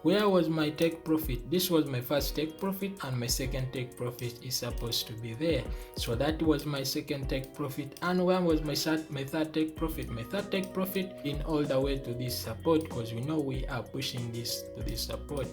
where was my take profit? This was my first take profit, and my second take profit is supposed to be there. So that was my second take profit. And where was my third take profit? My third take profit in all the way to this support, because we know we are pushing this to this support.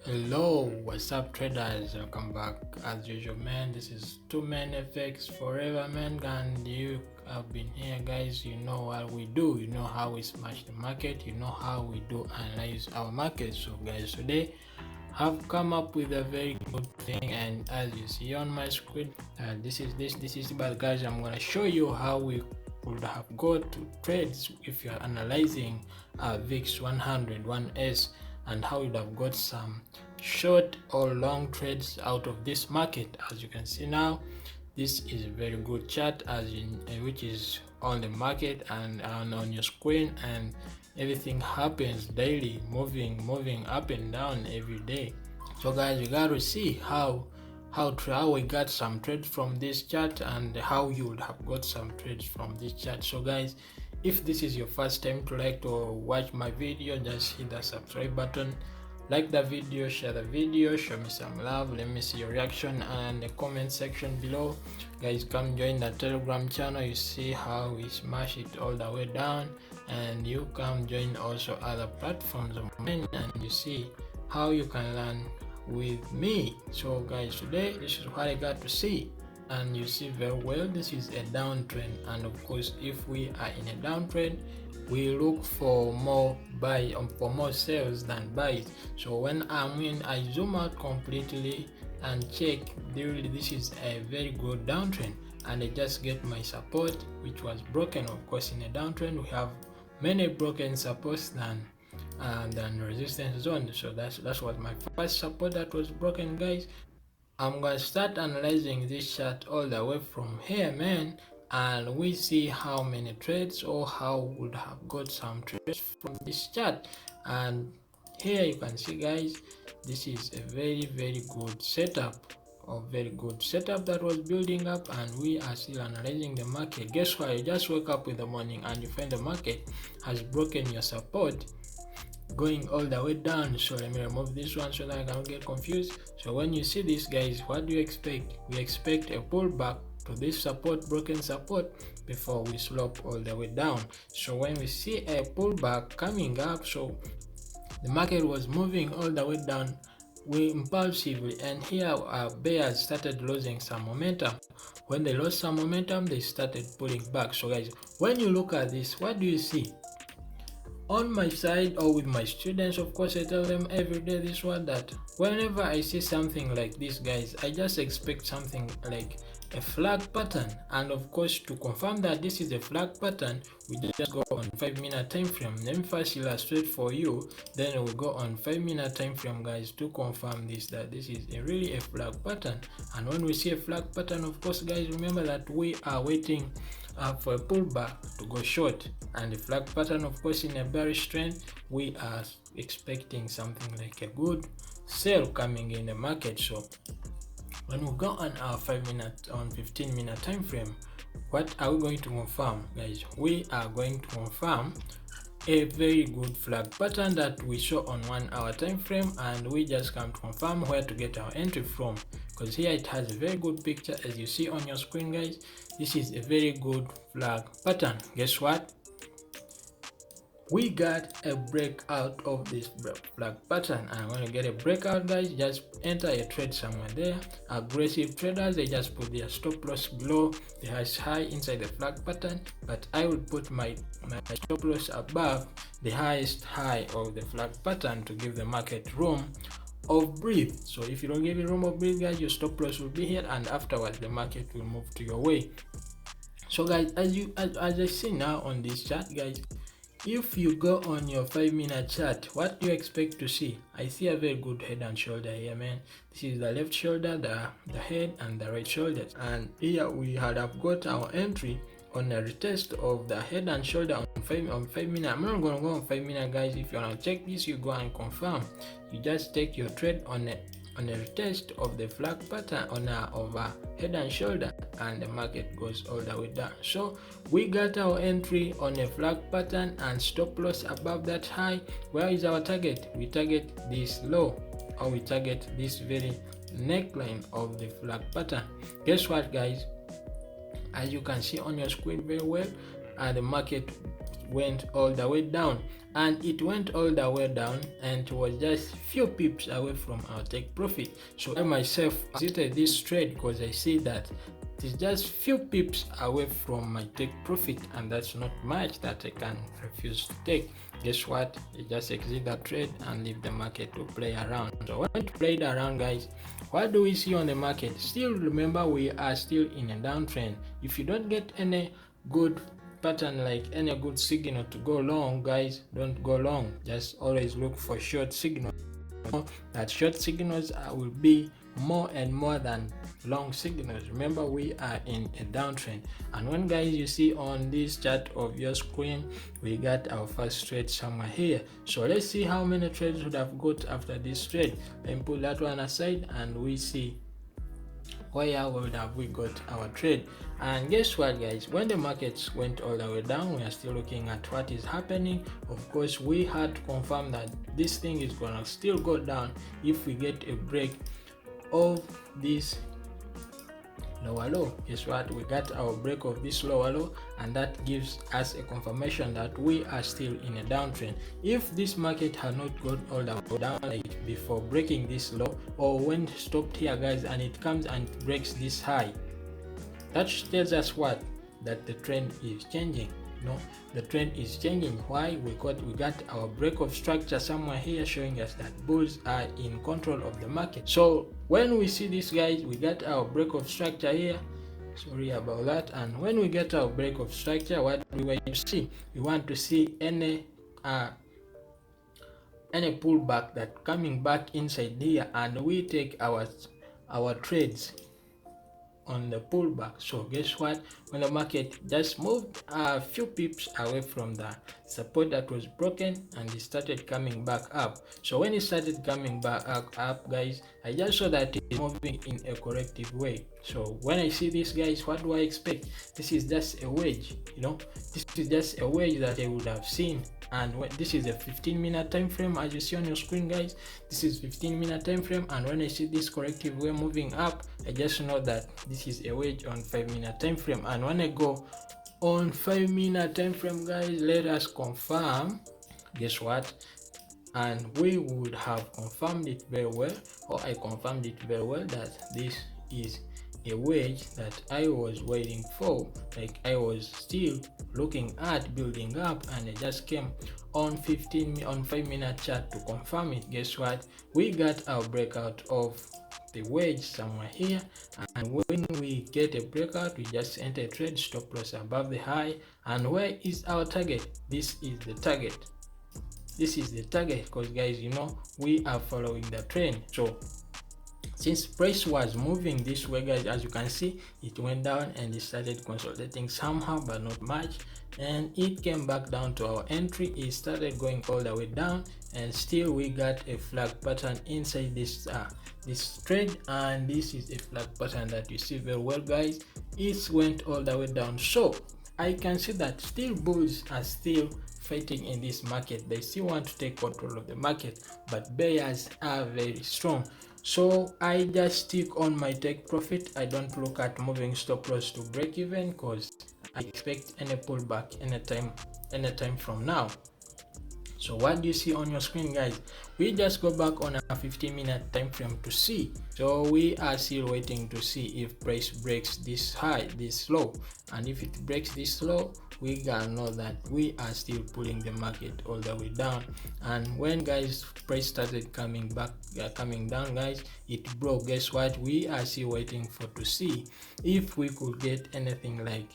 Hello, what's up traders? Welcome back as usual, man. This is 2Men FX forever, man, and you have been here, guys. You know what we do, you know how we smash the market, you know how we do analyze our market. So guys, today I've come up with a very good thing, and as you see on my screen, this is but guys, I'm gonna show you how we would have got to trades if you are analyzing VIX 100 1S, and how you'd have got some short or long trades out of this market. As you can see now, this is a very good chart which is on the market and on your screen, and everything happens daily, moving up and down every day. So guys, you got to see how we got some trades from this chart, and how you would have got some trades from this chart. So guys, if this is your first time to like or watch my video, just hit the subscribe button, like the video, share the video, show me some love, let me see your reaction and the comment section below. Guys, come join the Telegram channel. You see how we smash it all the way down, and you come join also other platforms of mine, and you see how you can learn with me. So guys, today this is what I got to see, and you see very well, this is a downtrend, and of course if we are in a downtrend, we look for more sales than buys. So when I zoom out completely and check, this is a very good downtrend, and I just get my support, which was broken. Of course, in a downtrend we have many broken supports than resistance zone. So that's what my first support that was broken, guys. I'm gonna start analyzing this chart all the way from here, man, and we see how many trades, or how would have got some trades from this chart. And here you can see, guys, this is a very good setup, that was building up, and we are still analyzing the market. Guess what? You just wake up in the morning and you find the market has broken your support, going all the way down. So let me remove this one so that I don't get confused. So when you see this, guys, what do you expect? We expect a pullback to this support, broken support, before we slope all the way down. So when we see a pullback coming up, so the market was moving all the way down, we impulsively, and here our bears started losing some momentum. When they lost some momentum, they started pulling back. So guys, when you look at this, what do you see? On my side, or with my students, of course, I tell them every day this one, that whenever I see something like this, guys, I just expect something like a flag pattern. And of course, to confirm that this is a flag pattern, we just go on 5-minute time frame. Let me first illustrate for you, then we'll go on 5-minute time frame, guys, to confirm that this is really a flag pattern. And when we see a flag pattern, of course, guys, remember that we are waiting for a pullback to go short. And the flag pattern, of course, in a bearish trend, we are expecting something like a good sell coming in the market. So when we go on our 5-minute, on 15-minute time frame, what are we going to confirm, guys? We are going to confirm a very good flag pattern that we saw on 1-hour time frame, and we just come to confirm where to get our entry from, because here it has a very good picture, as you see on your screen, guys. This is a very good flag pattern. Guess what? We got a breakout of this flag pattern, and when you get a breakout, guys, just enter a trade somewhere there. Aggressive traders, they just put their stop loss below the highest high inside the flag pattern, but I will put my stop loss above the highest high of the flag pattern to give the market room of breathe. So if you don't give it room of breathe, guys, your stop loss will be here, and afterwards the market will move to your way. So guys, as I see now on this chart, guys, if you go on your 5-minute chart, what do you expect to see? I see a very good head and shoulder here, man. This is the left shoulder, the head, and the right shoulder. And here we have got our entry on a retest of the head and shoulder on 5 minutes. I'm not gonna go on 5 minutes, guys. If you wanna check this, you go and confirm. You just take your trade on a retest of the flag pattern on a head and shoulder, and the market goes all the way down. So we got our entry on a flag pattern and stop loss above that high. Where is our target? We target this low, or we target this very neckline of the flag pattern. Guess what, guys? As you can see on your screen very well, the market went all the way down, and it went all the way down and it was just few pips away from our take profit. So I myself exited this trade because I see that it's just few pips away from my take profit, and that's not much that I can refuse to take. Guess what? I just exit that trade and leave the market to play around. So when it played around, guys, what do we see on the market? Still, remember, we are still in a downtrend. If you don't get any good pattern, like any good signal to go long, guys, don't go long. Just always look for short signals. That short signals will be more and more than long signals. Remember, we are in a downtrend, and when, guys, you see on this chart of your screen, we got our first trade somewhere here. So let's see how many trades would have got after this trade. Let me put that one aside and we see where would have we got our trade. And guess what, guys? When the markets went all the way down, we are still looking at what is happening. Of course, we had to confirm that this thing is gonna still go down if we get a break of this lower low. Guess what? We got our break of this lower low, and that gives us a confirmation that we are still in a downtrend. If this market had not gone all the way down like before breaking this low, or when stopped here, guys, and it comes and breaks this high, that tells us what? That the trend is changing. No, the trend is changing. Why? We got our break of structure somewhere here, showing us that bulls are in control of the market. So when we see this, guys, we got our break of structure here. Sorry about that. And when we get our break of structure, what do we want to see? We want to see any pullback that coming back inside here, and we take our trades on the pullback. So guess what? When the market just moved a few pips away from the support that was broken, and it started coming back up. So when it started coming back up, guys, I just saw that it's moving in a corrective way. So when I see this, guys, what do I expect? This is just a wedge, this is just a wedge that I would have seen. And this is a 15-minute time frame, as you see on your screen, guys. This is 15-minute time frame, and when I see this corrective way moving up, I just know that this is a wedge on 5-minute time frame. And when I go on 5-minute time frame, guys, let us confirm. Guess what? And we would have confirmed it very well, or I confirmed it very well, that this is a wedge that I was waiting for. Like, I was still looking at building up, and I just came on 5-minute chart to confirm it. Guess what? We got our breakout of the wedge somewhere here, and when we get a breakout, we just enter a trade, stop loss above the high. And where is our target? This is the target. This is the target, because, guys, we are following the trend. So since price was moving this way, guys, as you can see, it went down and it started consolidating somehow, but not much, and it came back down to our entry. It started going all the way down, and still we got a flag pattern inside this trade, and this is a flag pattern that you see very well, guys. It went all the way down. So I can see that still bulls are still fighting in this market. They still want to take control of the market, but bears are very strong. So I just stick on my take profit. I don't look at moving stop loss to break even, because I expect any pullback anytime from now. So what do you see on your screen, guys? We just go back on a 15-minute time frame to see. So we are still waiting to see if price breaks this high, this low, and if it breaks this low, we can know that we are still pulling the market all the way down. And when, guys, price started coming down, guys, it broke. Guess what? We are still waiting to see if we could get anything like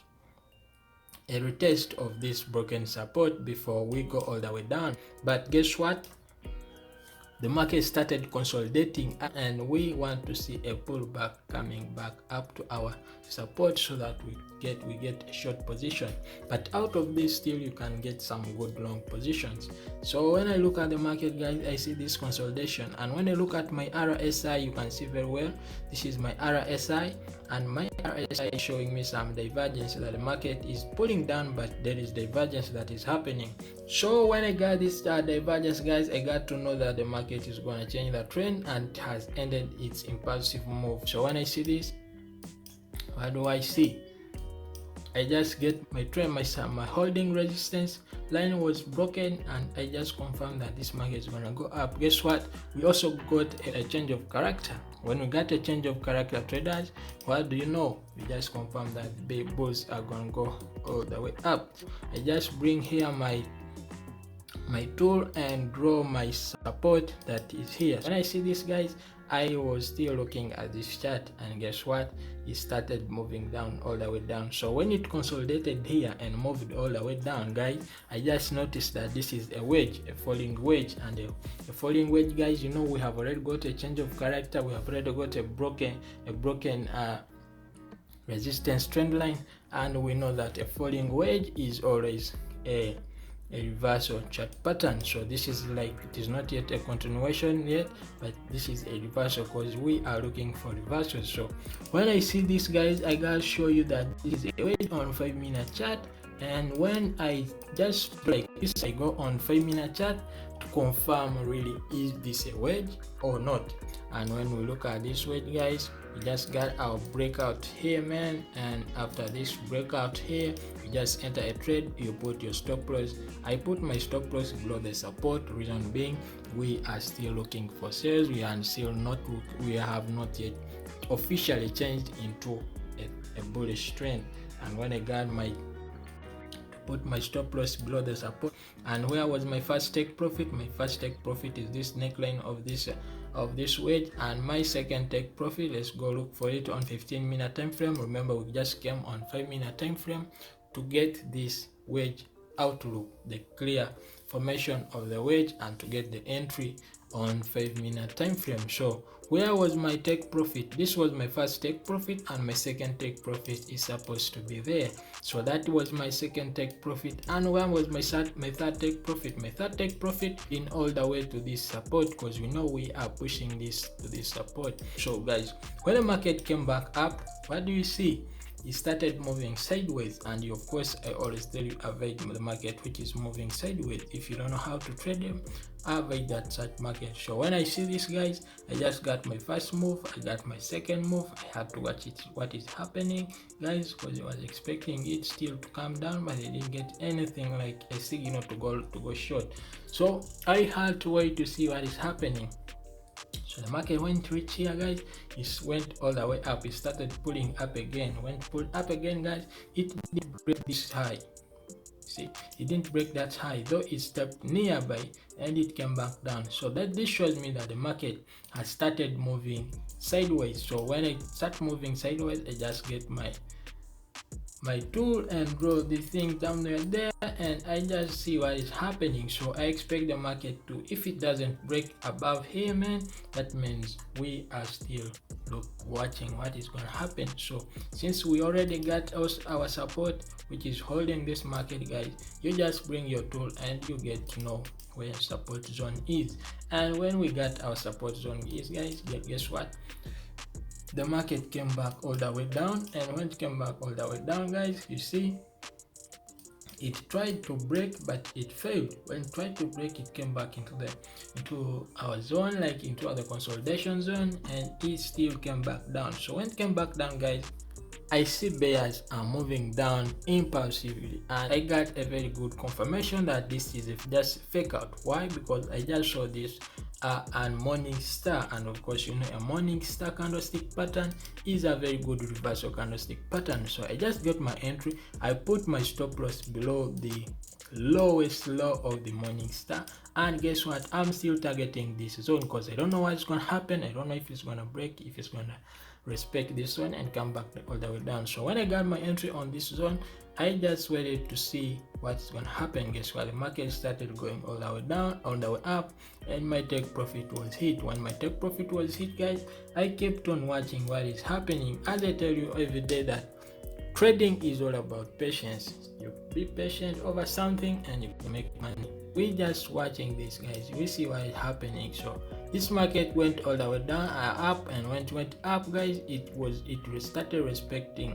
a retest of this broken support before we go all the way down. But guess what? the market started consolidating, and we want to see a pullback coming back up to our support so that we get a short position. But out of this, still you can get some good long positions. So when I look at the market, guys, I see this consolidation, and when I look at my RSI, you can see very well this is my RSI, and my RSI is showing me some divergence that the market is pulling down, but there is divergence that is happening. So when I got this divergence, guys, I got to know that the market is going to change the trend and has ended its impulsive move. So when I see this, what do I see? I just get my trend, my holding resistance line was broken, and I just confirmed that this market is gonna go up. Guess what? We also got a change of character. When we got a change of character, traders, what do you know? We just confirmed that the bulls are gonna go all the way up. I just bring here my tool and draw my support that is here. When I see this, guys, I was still looking at this chart, and guess what? It started moving down all the way down. So when it consolidated here and moved all the way down, guys, I just noticed that this is a wedge, a falling wedge, and a falling wedge, guys, you know, we have already got a change of character. We have already got a broken resistance trend line, and we know that a falling wedge is always a reversal chart pattern. So this is like, it is not yet a continuation yet, but this is a reversal because we are looking for reversals. So when I see this, guys, I gotta show you that this is a wedge on 5-minute chart, and when I just like this, I go on 5-minute chart to confirm really is this a wedge or not. And when we look at this wedge, guys, we just got our breakout here, man, and after this breakout here, you just enter a trade, you put your stop loss. I put my stop loss below the support, reason being we are still looking for sales. We have not yet officially changed into a bullish trend. And when I got put my stop loss below the support, and where was my first take profit? My first take profit is this neckline of this wedge, and my second take profit, let's go look for it on 15-minute time frame. Remember, we just came on 5-minute time frame to get this wedge outlook, the clear formation of the wedge, and to get the entry on 5-minute time frame. So where was my take profit? This was my first take profit, and my second take profit is supposed to be there. So that was my second take profit. And where was my third take profit? My third take profit in all the way to this support, because we know we are pushing this to this support. So guys, when the market came back up, what do you see? It started moving sideways, and of course I always tell you, avoid the market which is moving sideways. If you don't know how to trade them, avoid that such market. So when I see this, guys, I just got my first move, I got my second move. I had to watch it, what is happening, guys, because I was expecting it still to come down, but I didn't get anything like a signal to go short. So I had to wait to see what is happening. So the market went to reach here, guys. It went all the way up. It started pulling up again. When it pulled up again, guys, it didn't break this high. See, it didn't break that high, though it stepped nearby and it came back down. So that this shows me that the market has started moving sideways. So when I start moving sideways, I just get my tool and draw the thing down there, and I just see what is happening. So I expect the market to, if it doesn't break above here, man, that means we are still watching what is going to happen. So since we already got our support, which is holding this market, guys, you just bring your tool and you get to know where support zone is. And when we got our support zone is, guys, guess what? The market came back all the way down, and when it came back all the way down, guys, you see it tried to break, but it failed. When it tried to break, it came back into our zone, like into the consolidation zone, and it still came back down. So when it came back down, guys, I see bears are moving down impulsively, and I got a very good confirmation that this is just fake out. Why? Because I just saw this and morning star, and of course, you know, a morning star candlestick pattern is a very good reversal candlestick pattern. So I just got my entry. I put my stop loss below the lowest low of the morning star, and guess what? I'm still targeting this zone because I don't know what's going to happen. I don't know if it's going to break, if it's going to respect this one and come back all the way down. So when I got my entry on this zone, I just waited to see what's gonna happen. Guess what? The market started going all the way down, all the way up, and my take profit was hit. When my take profit was hit, guys, I kept on watching what is happening. As I tell you every day that trading is all about patience. You be patient over something and you can make money. We just watching this, guys. We see what is happening. So this market went all the way down, up, and when it went up, guys, it started respecting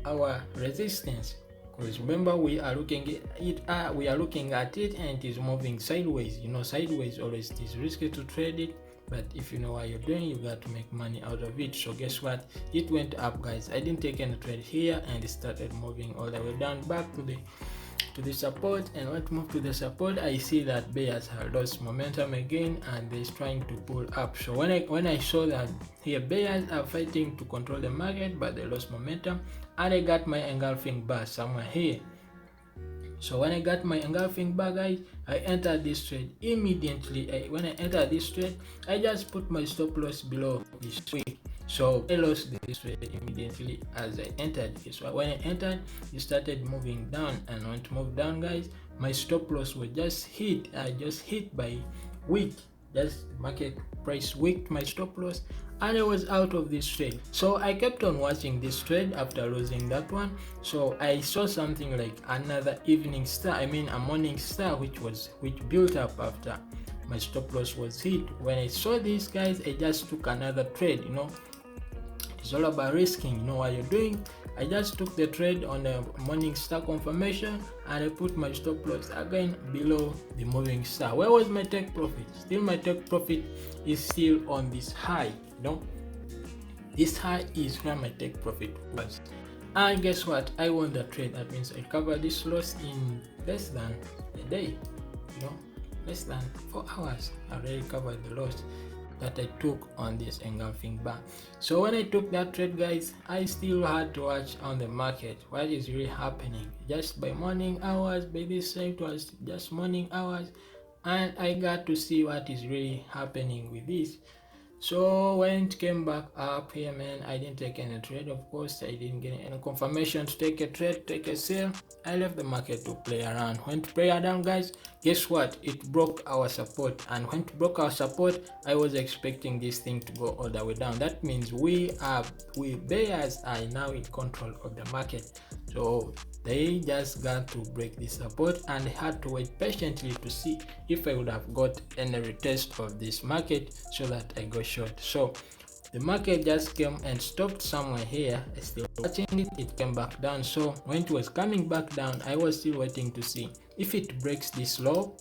our resistance. Because remember, we are looking at it and it is moving sideways. You know, sideways always is risky to trade it, but if you know what you're doing, you got to make money out of it. So guess what? It went up, guys. I didn't take any trade here, and it started moving all the way down back to the support. And when it moved to the support, I see that bears have lost momentum again, and they're trying to pull up. So when I saw that here bears are fighting to control the market, but they lost momentum, and I got my engulfing bar somewhere here. So when I got my engulfing bar, guys, I entered this trade immediately. When I entered this trade, I just put my stop loss below this wick. So I lost this trade immediately as I entered. So when I entered, it started moving down, and when it moved down, guys, my stop loss was just hit. I just hit by wick. Just market price wicked my stop loss, and I was out of this trade. So I kept on watching this trade after losing that one. So I saw something like another evening star, a morning star, which built up after my stop loss was hit. When I saw this, guys, I just took another trade. You know, it's all about risking. You know what you're doing. I just took the trade on the morning star confirmation, and I put my stop loss again below the moving star. Where was my take profit? Still my take profit is still on this high. You know, this high is where my take profit was. And guess what? I won the trade. That means I covered this loss in less than a day. You know, less than 4 hours. I already covered the loss that I took on this engulfing bar. So when I took that trade, guys, I still had to watch on the market what is really happening. Just by morning hours, by this time it was just morning hours, and I got to see what is really happening with this. So when it came back up here, man, I didn't take any trade. Of course, I didn't get any confirmation to take a trade, take a sale. I left the market to play around. When it played around, guys, guess what? It broke our support, and when it broke our support, I was expecting this thing to go all the way down. That means we bears are now in control of the market. So they just got to break the support, and had to wait patiently to see if I would have got any retest of this market so that I go short. So the market just came and stopped somewhere here. I still watching it. It came back down. So when it was coming back down, I was still waiting to see if it breaks this low.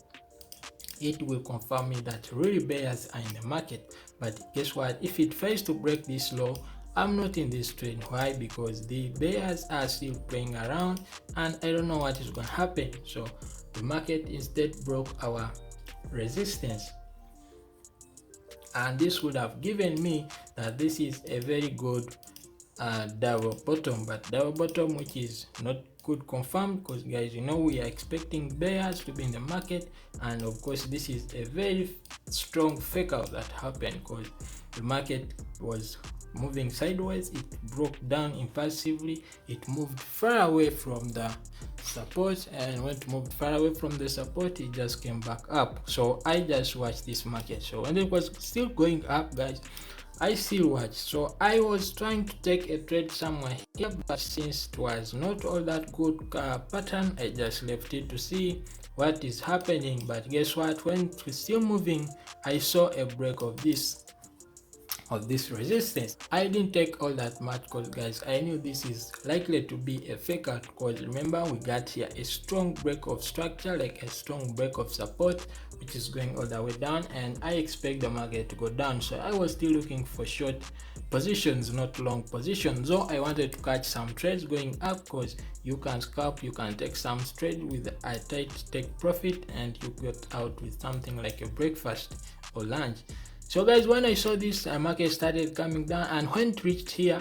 It will confirm me that really bears are in the market. But guess what? If it fails to break this low, I'm not in this trade. Why? Because the bears are still playing around, and I don't know what is going to happen. So the market instead broke our resistance, and this would have given me that this is a very good double bottom, but double bottom which is not good confirmed, because guys, you know, we are expecting bears to be in the market, and of course this is a very strong fake out that happened because the market was moving sideways. It broke down impulsively. It moved far away from the support, and when it moved far away from the support, it just came back up. So I just watched this market. So when it was still going up, guys, I still watched. So I was trying to take a trade somewhere here, but since it was not all that good pattern, I just left it to see what is happening. But guess what? When it was still moving, I saw a break of this resistance. I didn't take all that much because, guys, I knew this is likely to be a fake out, because remember, we got here a strong break of structure, like a strong break of support, which is going all the way down, and I expect the market to go down. So I was still looking for short positions, not long positions. So I wanted to catch some trades going up, because you can scalp, you can take some trade with a tight take profit, and you get out with something like a breakfast or lunch. So guys, when I saw this market started coming down, and when it reached here,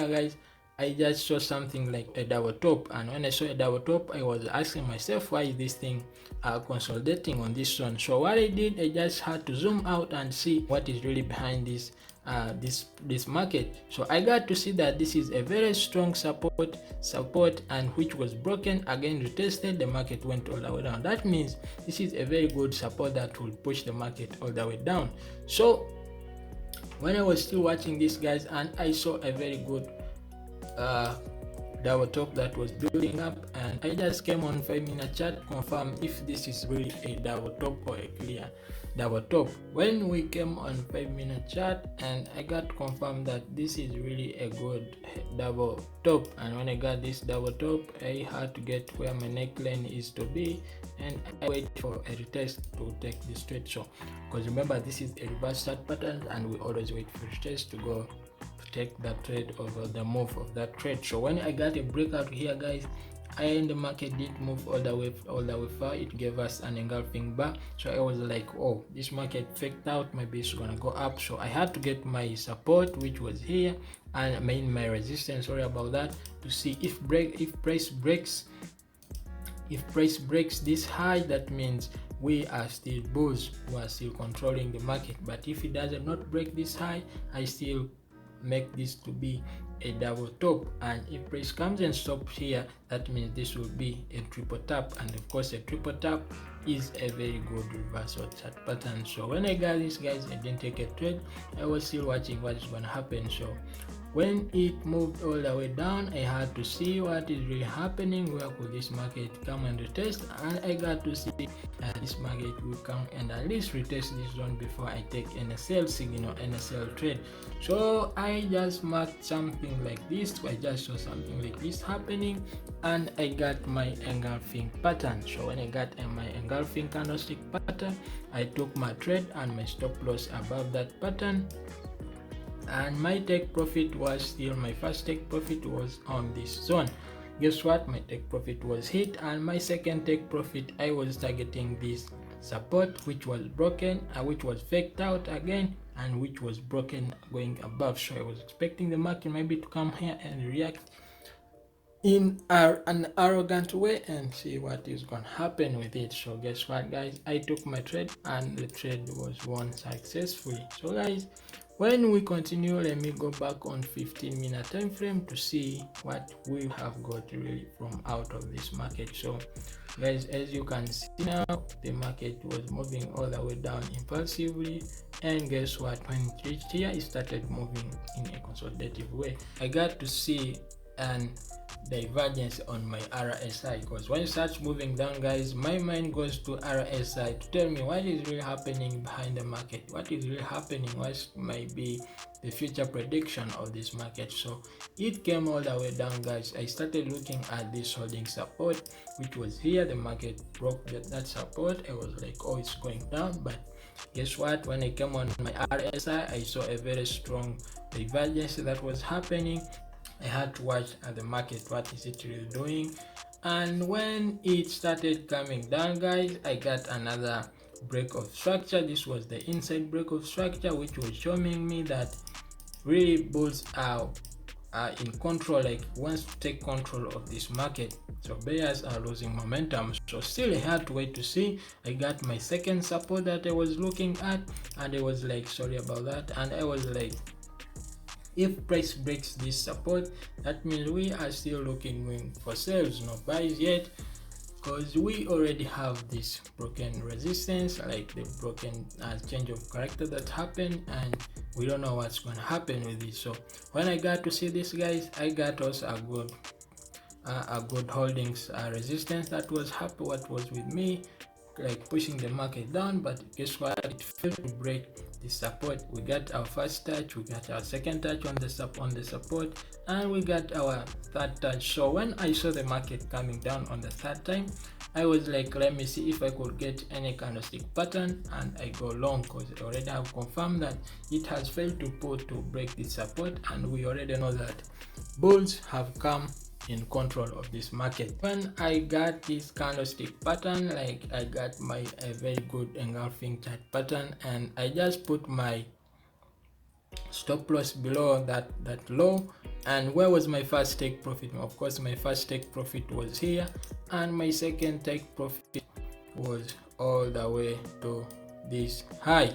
guys, I just saw something like a double top. And when I saw a double top, I was asking myself, why is this thing consolidating on this one? So what I did, I just had to zoom out and see what is really behind this this market. So I got to see that this is a very strong support, and which was broken, again retested, the market went all the way down. That means this is a very good support that will push the market all the way down. So when I was still watching this, guys, and I saw a very good double top that was building up, and I just came on 5-minute chart, confirm if this is really a double top or a clear double top. When we came on 5-minute chart, and I got confirmed that this is really a good double top, and when I got this double top, I had to get where my neckline is to be, and I wait for a retest to take this trade. So because remember, this is a reverse chart pattern, and we always wait for retest to go take that trade over the move of that trade. So when I got a breakout here, guys, and the market did move all the way far, it gave us an engulfing bar. So I was like, oh, this market faked out, maybe it's gonna go up. So I had to get my support, which was here, and I made my resistance, sorry about that, to see if price breaks this high, that means we are still bulls, we are still controlling the market. But if it does not break this high, I still make this to be a double top, and if price comes and stops here, that means this will be a triple tap, and of course a triple tap is a very good reversal chart pattern. So when I got this, guys, I didn't take a trade, I was still watching what is going to happen. So when it moved all the way down, I had to see what is really happening, where could this market come and retest, and I got to see that this market will come and at least retest this zone before I take an sell signal and a sell trade. So I just marked something like this, I just saw something like this happening, and I got my engulfing pattern. So when I got my engulfing candlestick pattern, I took my trade and my stop loss above that pattern, and my take profit was still, my first take profit was on this zone. Guess what, my take profit was hit, and my second take profit, I was targeting this support, which was broken, which was faked out again, and which was broken going above. So I was expecting the market maybe to come here and react in an arrogant way and see what is going to happen with it. So guess what, guys, I took my trade and the trade was won successfully. So guys, when we continue, let me go back on 15-minute time frame to see what we have got really from out of this market. So guys, as you can see now, the market was moving all the way down impulsively, and guess what, when it reached here, it started moving in a consolidative way. I got to see an divergence on my RSI, because when it starts moving down, guys, my mind goes to RSI to tell me what is really happening behind the market, what is really happening, what might be the future prediction of this market. So it came all the way down, guys. I started looking at this holding support, which was here. The market broke that support. I was like, oh, it's going down. But guess what, when I came on my RSI, I saw a very strong divergence that was happening. I had to watch at the market, what is it really doing. And when it started coming down, guys, I got another break of structure. This was the inside break of structure, which was showing me that really bulls are in control, like wants to take control of this market. So bears are losing momentum. So still I had to wait to see. I got my second support that I was looking at, and I was like, sorry about that, and I was like, if price breaks this support, that means we are still looking for sales, no buys yet, because we already have this broken resistance, like the broken change of character that happened, and we don't know what's going to happen with this. So when I got to see this, guys, I got also a good holdings resistance that was happy, what was with me, like pushing the market down. But guess what, it failed to break the support. We got our first touch, we got our second touch on the support, and we got our third touch. So when I saw the market coming down on the third time, I was like, let me see if I could get any candlestick pattern, and I go long, because I already have confirmed that it has failed to break this support, and we already know that bulls have come in control of this market. When I got this candlestick pattern, like I got my very good engulfing chart pattern, and I just put my stop loss below that low. And where was my first take profit? Of course, my first take profit was here, and my second take profit was all the way to this high.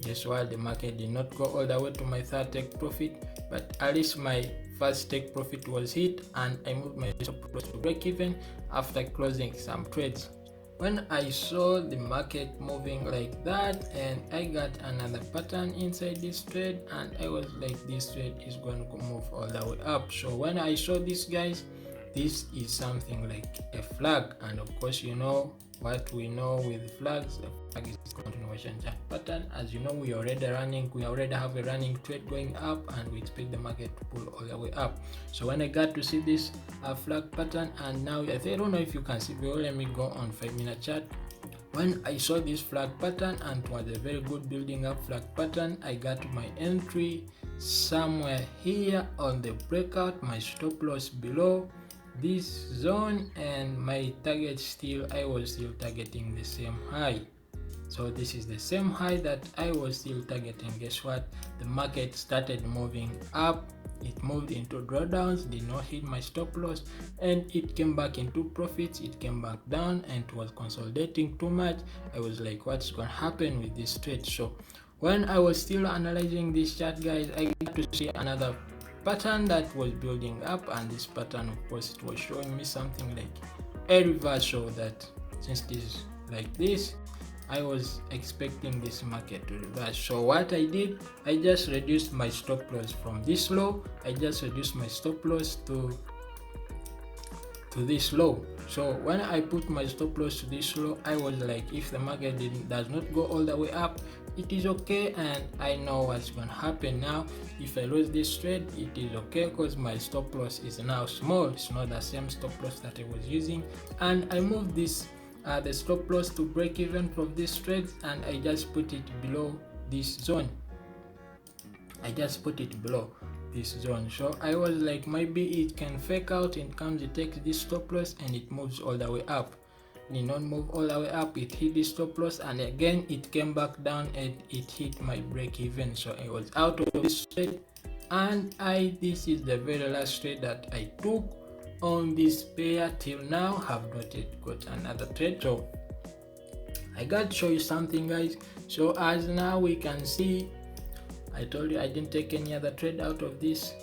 guess what, the market did not go all the way to my third take profit, but at least my first take profit was hit, and I moved my stop loss to break even after closing some trades. When I saw the market moving like that, and I got another pattern inside this trade, and I was like, this trade is going to move all the way up. So when I saw this, guys, this is something like a flag, and of course, you know what we know with flags. A flag is continuation chart pattern. As you know, we already have a running trade going up, and we expect the market to pull all the way up. So when I got to see this flag pattern, and now I don't know if you can see, but let me go on 5-minute chart. When I saw this flag pattern, and it was a very good building up flag pattern, I got my entry somewhere here on the breakout, my stop loss below this zone, and my target I was still targeting the same high. So this is the same high that I was still targeting. Guess what, the market started moving up. It moved into drawdowns, did not hit my stop loss, and it came back into profits. It came back down, and it was consolidating too much. I was like, what's going to happen with this trade? So when I was still analyzing this chart, guys, I got to see another pattern that was building up, and this pattern, of course, it was showing me something like a reversal, that since this is like this, I was expecting this market to reverse. So what I did, I just reduced my stop loss from this low. I just reduced my stop loss to this low. So when I put my stop loss to this low, I was like, if the market does not go all the way up, it is okay, and I know what's going to happen now. If I lose this trade, it is okay, because my stop loss is now small. It's not the same stop loss that I was using, and I moved this the stop loss to break even from this trade, and I just put it below this zone. So I was like, maybe it can fake out, and comes, it takes this stop loss and it moves all the way up. It did not move all the way up. It hit this stop loss, and again it came back down, and it hit my break even. So I was out of this trade, and this is the very last trade that I took on this pair. Till now have not yet got another trade. So I got to show you something, guys. So as now we can see, I told you I didn't take any other trade out of this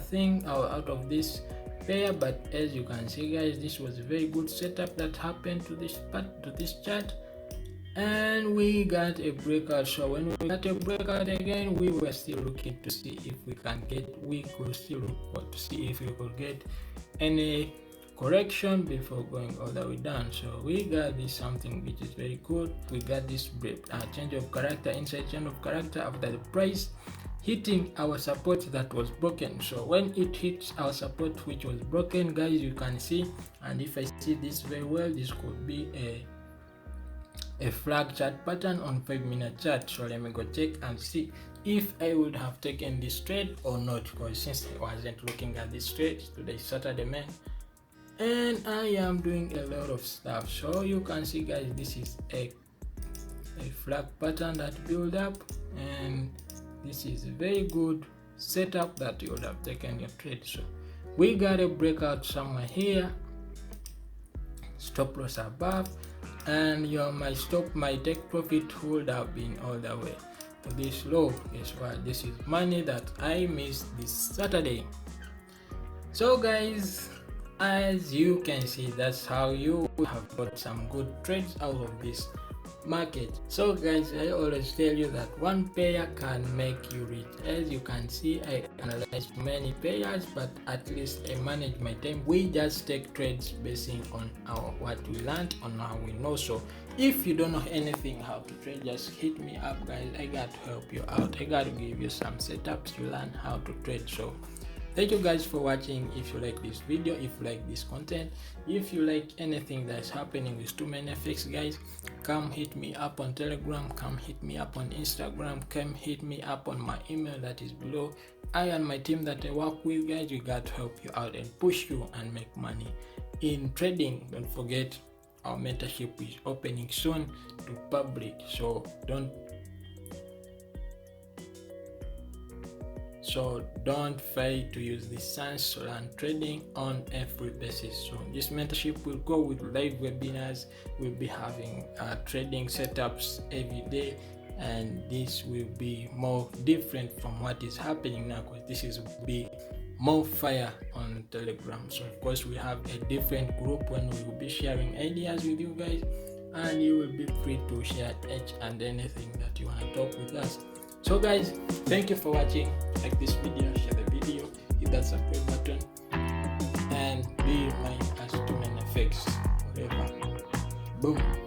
thing, or out of this pair, but as you can see, guys, this was a very good setup that happened to this chart, and we got a breakout. So when we got a breakout again, we were still looking to see if we could still look to see if we could get any correction before going all the way down. So we got this something which is very good. We got this change of character, inside change of character, after the price hitting our support that was broken. So when it hits our support which was broken, guys, you can see, and if I see this very well, this could be a flag chart pattern on 5-minute chart. So let me go check and see if I would have taken this trade or not, because since I wasn't looking at this trade, today is Saturday, man, and I am doing a lot of stuff. So you can see, guys, this is a flag pattern that build up, and this is a very good setup that you would have taken your trade. So we got a breakout somewhere here, stop loss above, and my take profit would have been all the way to this low. Guess what, this is money that I missed this Saturday. So guys, as you can see, that's how you have got some good trades out of this market. So guys, I always tell you that one pair can make you rich. As you can see, I analyzed many pairs, but at least I manage my time. We just take trades basing on what we learned, on how we know. So if you don't know anything how to trade, just hit me up, guys. I got to help you out. I got to give you some setups to learn how to trade. So thank you guys for watching. If you like this video, if you like this content, if you like anything that's happening with 2ManFX, guys, come hit me up on Telegram, come hit me up on Instagram, come hit me up on my email that is below. I and my team that I work with, guys, we got to help you out and push you and make money in trading. Don't forget, our mentorship is opening soon to public, so don't fail to use this chance to learn trading on a free basis. So this mentorship will go with live webinars. We'll be having trading setups every day, and this will be more different from what is happening now, because this is be more fire on Telegram. So of course we have a different group when we will be sharing ideas with you guys, and you will be free to share each and anything that you want to talk with us. So guys, thank you for watching. Like this video, share the video, hit that subscribe button, and be my as to manifest forever. Boom.